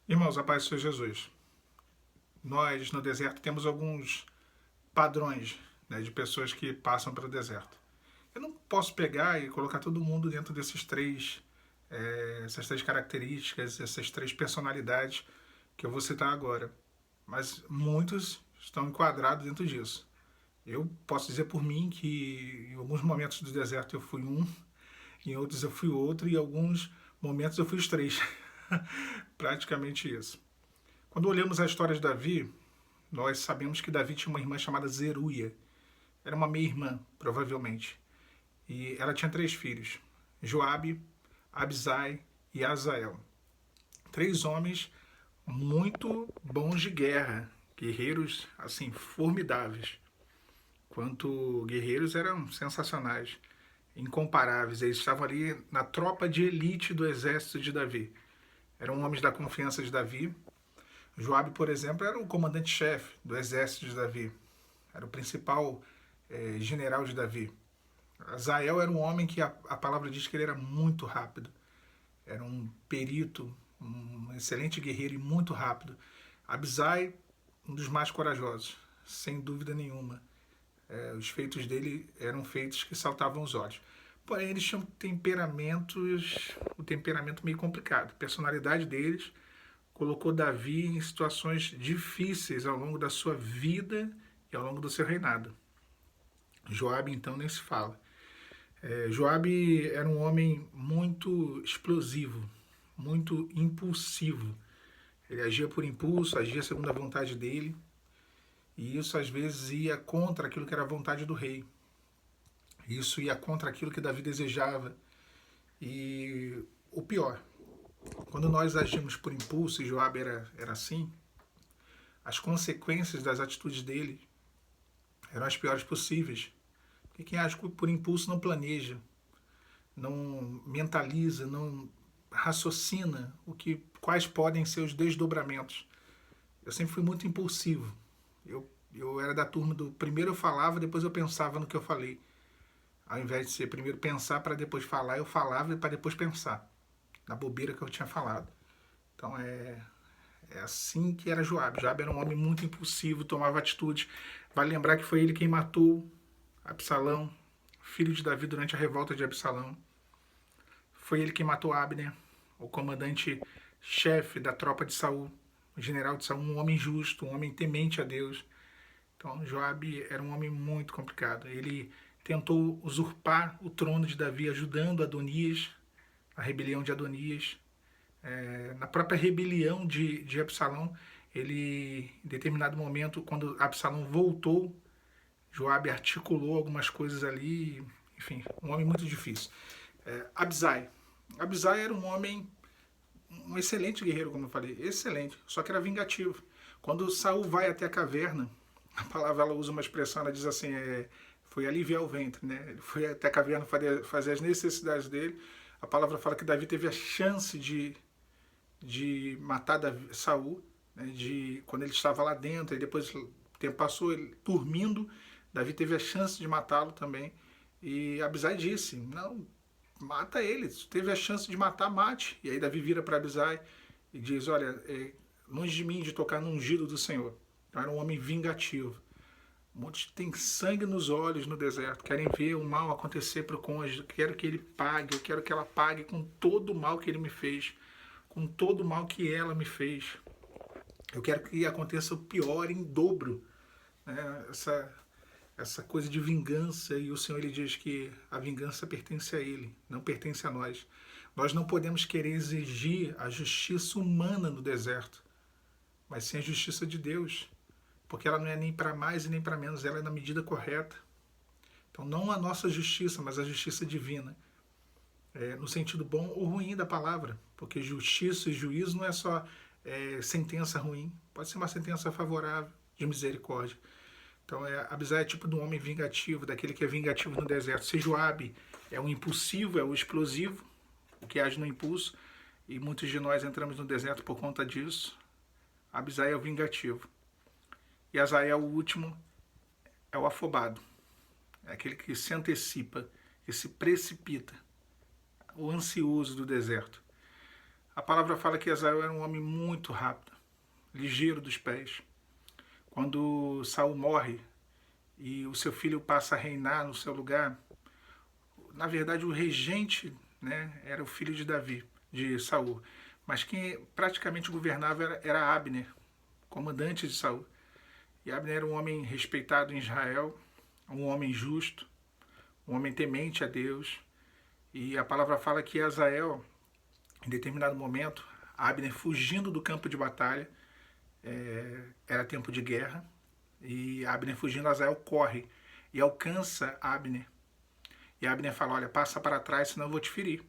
Irmãos, a paz do Senhor Jesus. Nós, no deserto, temos alguns padrões, né, de pessoas que passam pelo deserto. Eu não posso pegar e colocar todo mundo dentro essas três características, essas três personalidades que eu vou citar agora. Mas muitos estão enquadrados dentro disso. Eu posso dizer por mim que em alguns momentos do deserto eu fui um, em outros eu fui outro, e em alguns momentos eu fui os três. Praticamente isso. Quando olhamos a história de Davi, nós sabemos que Davi tinha uma irmã chamada Zeruia. Era uma meia-irmã, provavelmente. E ela tinha três filhos: Joabe, Abisai e Azael. Três homens muito bons de guerra, guerreiros assim formidáveis. Quanto guerreiros eram sensacionais, incomparáveis. Eles estavam ali na tropa de elite do exército de Davi. Eram homens da confiança de Davi. Joabe, por exemplo, era o comandante-chefe do exército de Davi. Era o principal general de Davi. Azael era um homem que a palavra diz que ele era muito rápido. Era um perito, um excelente guerreiro e muito rápido. Abisai, um dos mais corajosos, sem dúvida nenhuma. Os feitos dele eram feitos que saltavam os olhos. Porém, eles tinham o temperamento meio complicado. A personalidade deles colocou Davi em situações difíceis ao longo da sua vida e ao longo do seu reinado. Joabe, então, nem se fala. Joabe era um homem muito explosivo, muito impulsivo. Ele agia por impulso, agia segundo a vontade dele, e isso às vezes ia contra aquilo que era a vontade do rei. Isso ia contra aquilo que Davi desejava. E o pior, quando nós agimos por impulso, e Joabe era assim, as consequências das atitudes dele eram as piores possíveis. Porque quem age por impulso não planeja, não mentaliza, não raciocina quais podem ser os desdobramentos. Eu sempre fui muito impulsivo. Eu era da turma do primeiro eu falava, depois eu pensava no que eu falei. Ao invés de ser primeiro pensar para depois falar, eu falava para depois pensar na bobeira que eu tinha falado. Então é assim que era Joabe. Joabe era um homem muito impulsivo, tomava atitudes. Vale lembrar que foi ele quem matou Absalão, filho de Davi, durante a revolta de Absalão. Foi ele quem matou Abner, o comandante-chefe da tropa de Saul, o general de Saul, um homem justo, um homem temente a Deus. Então Joabe era um homem muito complicado. Ele tentou usurpar o trono de Davi, ajudando Adonias, a rebelião de Adonias. Na própria rebelião de Absalão, ele, em determinado momento, quando Absalão voltou, Joabe articulou algumas coisas ali, enfim, um homem muito difícil. Abisai. Abisai era um homem, um excelente guerreiro, como eu falei, excelente, só que era vingativo. Quando Saul vai até a caverna, a palavra ela usa uma expressão, ela diz assim, foi aliviar o ventre, né? Ele foi até a caverna fazer as necessidades dele. A palavra fala que Davi teve a chance de matar Saul, né? Quando ele estava lá dentro, e depois o tempo passou, ele dormindo, Davi teve a chance de matá-lo também. E Abisai disse, não, mata ele, se teve a chance de matar, mate. E aí Davi vira para Abisai e diz, olha, longe de mim de tocar no ungido do Senhor. Então era um homem vingativo. Muitos têm sangue nos olhos no deserto, querem ver o mal acontecer para o cônjuge, quero que ele pague, eu quero que ela pague com todo o mal que ele me fez, com todo o mal que ela me fez. Eu quero que aconteça o pior em dobro. Né? Essa coisa de vingança, e o Senhor ele diz que a vingança pertence a Ele, não pertence a nós. Nós não podemos querer exigir a justiça humana no deserto, mas sim a justiça de Deus, porque ela não é nem para mais e nem para menos, ela é na medida correta. Então não a nossa justiça, mas a justiça divina, no sentido bom ou ruim da palavra, porque justiça e juízo não é só sentença ruim, pode ser uma sentença favorável, de misericórdia. Então, Abisai é tipo de um homem vingativo, daquele que é vingativo no deserto. Se Joabe é um impulsivo, é o explosivo, o que age no impulso, e muitos de nós entramos no deserto por conta disso. Abisai é o vingativo. E Azael, o último, é o afobado. É aquele que se antecipa, que se precipita, o ansioso do deserto. A palavra fala que Azael era um homem muito rápido, ligeiro dos pés. Quando Saul morre e o seu filho passa a reinar no seu lugar, na verdade o regente, né, era o filho de Davi, de Saul, mas quem praticamente governava era Abner, comandante de Saul. E Abner era um homem respeitado em Israel, um homem justo, um homem temente a Deus. E a palavra fala que Azael, em determinado momento, Abner fugindo do campo de batalha, era tempo de guerra, e Abner fugindo, Azael corre e alcança Abner. E Abner fala, olha, passa para trás, senão eu vou te ferir.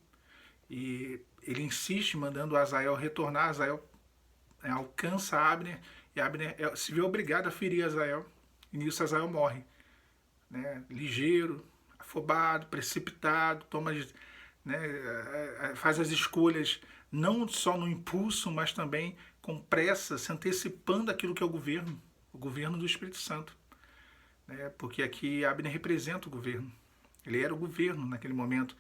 E ele insiste, mandando Azael retornar. Azael alcança Abner, e Abner se vê obrigado a ferir Azael. E nisso Azael morre, né? Ligeiro, afobado, precipitado, faz as escolhas não só no impulso, mas também com pressa, se antecipando aquilo que é o governo do Espírito Santo, né? Porque aqui Abner representa o governo. Ele era o governo naquele momento,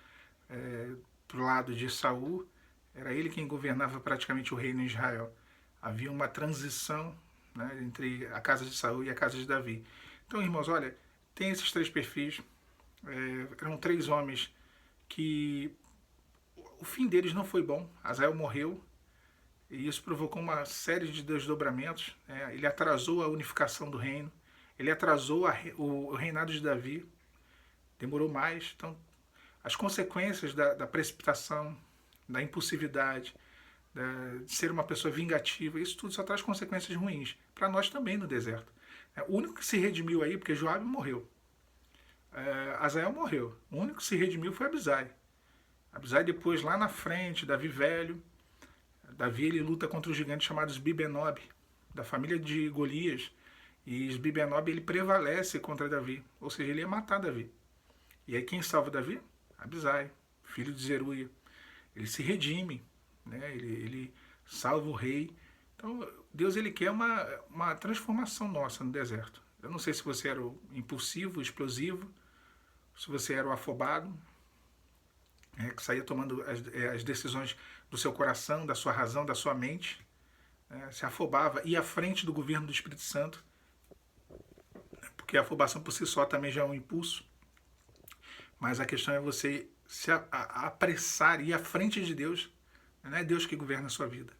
do lado de Saul, era ele quem governava praticamente o reino em Israel. Havia uma transição, né, entre a casa de Saul e a casa de Davi. Então, irmãos, olha, tem esses três perfis. Eram três homens que o fim deles não foi bom. Azael morreu e isso provocou uma série de desdobramentos. Ele atrasou a unificação do reino, ele atrasou o reinado de Davi, demorou mais. Então, as consequências da precipitação, da impulsividade, de ser uma pessoa vingativa, isso tudo só traz consequências ruins. Para nós também no deserto. O único que se redimiu aí, porque Joabe morreu, Azael morreu, o único que se redimiu foi Abisai. Abisai depois, lá na frente, Davi velho, Davi ele luta contra os gigantes chamados Bibenob, da família de Golias, e Bibenob ele prevalece contra Davi, ou seja, ele ia matar Davi. E aí quem salva Davi? Abisai, filho de Zeruia. Ele se redime, né? Ele salva o rei. Então, Deus ele quer uma transformação nossa no deserto. Eu não sei se você era o impulsivo, explosivo, se você era o afobado, que saía tomando as decisões do seu coração, da sua razão, da sua mente, se afobava, ia à frente do governo do Espírito Santo, porque a afobação por si só também já é um impulso, mas a questão é você se apressar e ir à frente de Deus. Não é Deus que governa a sua vida,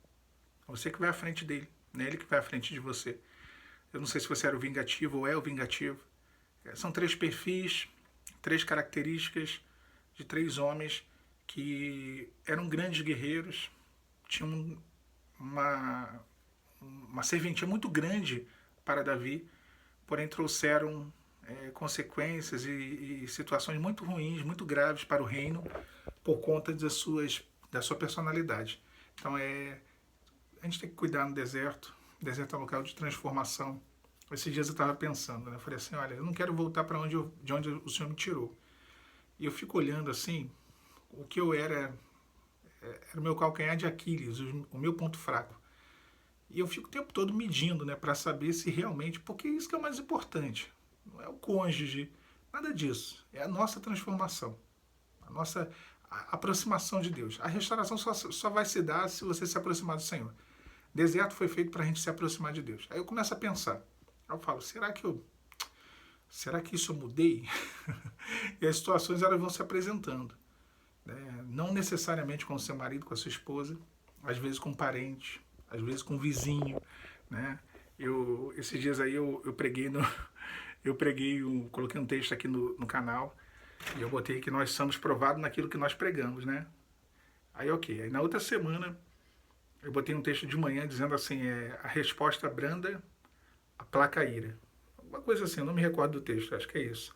é você que vai à frente dele, não é ele que vai à frente de você. Eu não sei se você era o vingativo ou é o vingativo. São três perfis, três características de três homens que eram grandes guerreiros, tinham uma serventia muito grande para Davi, porém trouxeram consequências e situações muito ruins, muito graves para o reino, por conta da sua personalidade. Então a gente tem que cuidar no deserto. O deserto é um local de transformação. Esses dias eu estava pensando, né? Eu falei assim, olha, eu não quero voltar para de onde o Senhor me tirou. E eu fico olhando assim, o que eu era o meu calcanhar de Aquiles, o meu ponto fraco. E eu fico o tempo todo medindo, né, para saber se realmente, porque isso que é o mais importante. Não é o cônjuge, nada disso. É a nossa transformação, a nossa aproximação de Deus. A restauração só vai se dar se você se aproximar do Senhor. Deserto foi feito para a gente se aproximar de Deus. Aí eu começo a pensar. Eu falo, será que isso eu mudei? E as situações elas vão se apresentando, né? Não necessariamente com o seu marido, com a sua esposa, às vezes com um parente, às vezes com um vizinho, né? Esses dias aí eu preguei coloquei um texto aqui no canal e eu botei que nós somos provados naquilo que nós pregamos, né? Aí ok, aí na outra semana eu botei um texto de manhã dizendo assim, a resposta branda aplaca a ira. Uma coisa assim, eu não me recordo do texto, acho que é isso.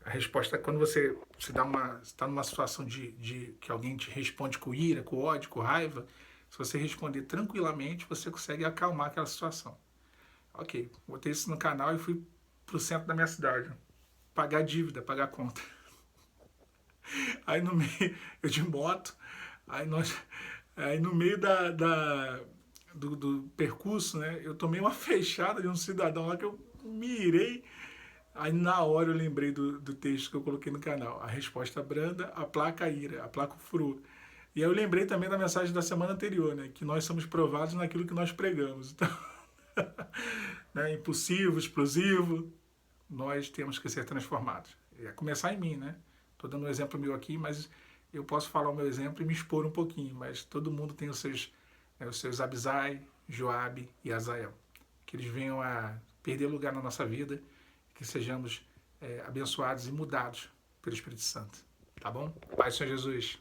A resposta é quando você está numa situação de que alguém te responde com ira, com ódio, com raiva, se você responder tranquilamente, você consegue acalmar aquela situação. Ok, botei isso no canal e fui pro centro da minha cidade, pagar dívida, pagar conta. Aí no meio, eu de moto, aí no meio do percurso, né, eu tomei uma fechada de um cidadão lá que eu mirei. Aí na hora eu lembrei do texto que eu coloquei no canal. A resposta branda aplaca a ira, aplaca o furor. E aí eu lembrei também da mensagem da semana anterior, né? Que nós somos provados naquilo que nós pregamos. Então, né, impulsivo, explosivo, nós temos que ser transformados. É começar em mim, né? Estou dando um exemplo meu aqui, mas eu posso falar o meu exemplo e me expor um pouquinho, mas todo mundo tem os seus Abisai, Joabe e Azael. Que eles venham a perder lugar na nossa vida, que sejamos abençoados e mudados pelo Espírito Santo. Tá bom? Pai do Senhor Jesus.